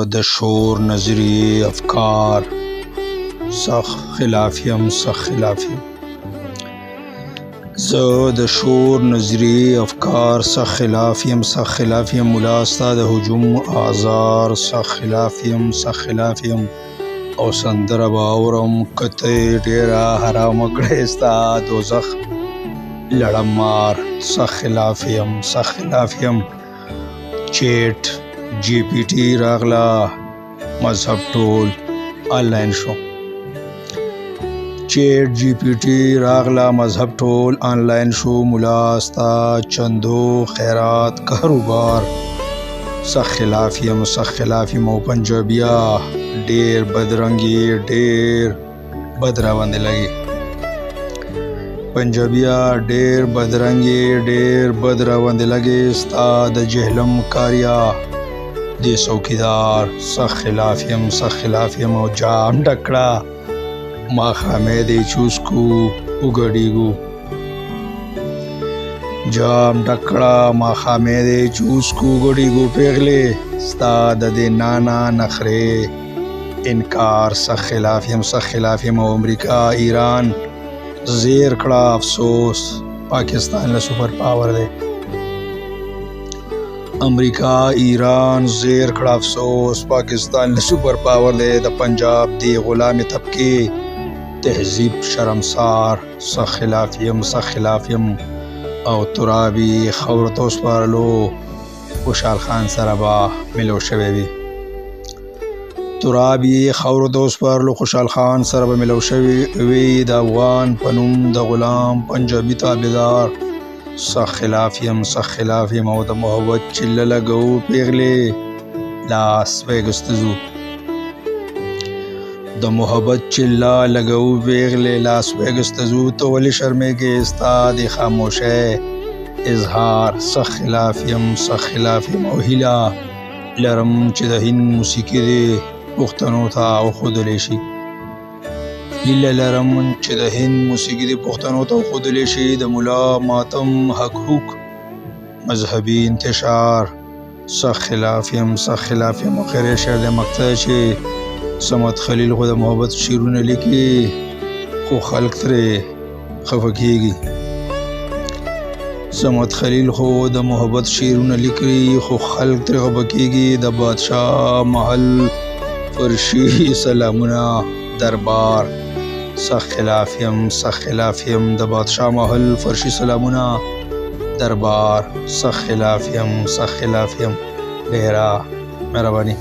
د شور نظریې افکار سخت خلاف یم زه د شور نظریې افکار سخت خلاف یم ملا ستا د هجوم آزار سخت خلاف یم او سندره به اورم که ته یې ډېره حرامه کړې ستا دوزخ لړم مار سخت خلاف یم چیټ جی پی ټي راغله مذهب ټول آنلاین شو ملا ستا چندو خیرات کاروبار سخت خلاف یم او پنجابیا ډیر بدرنګي ډیر بد راوندې لګي ستا د جهلم کاریا دی څوکیدار سخت خلاف یم او جام ډکړه ماښامې دی چوس کو وګډیږو پیغلې ستا د دې نانا نخرې انکار سخت خلاف یم او امریکا ایران زیر کړه افسوس پاکستان له سپر پاور دی د پنجاب دی غلام طبقه تهذیب شرمسار سخت خلاف یم او ترابي خورتو سپارلو خوشحال خان سره به ملو شوی وي د افغان په نوم د غلام پنجابي تابعدار سخت خلاف یم او د محبت چله لګو پیغلې لاس ویګس ته ځو ته ولې شرمېږې ستا د خاموشۍ اظهار سخت خلاف یم او هیله لرم چې د هند موسیقي دې پښتنو ته وښودلی شي د ملا ماتم حق مذهبي انتشار سخت خلاف یم او خیر شعر د مقطع چې صمد خلیل خو د محبت شعرونه لیکي خو خلق ترې خفه کیږي د بادشاه محل فرشي سلامونه دربار سخت خلاف یم د بادشاه محل فرشي سلامونه دربار سخت خلاف یم ډیره مهرباني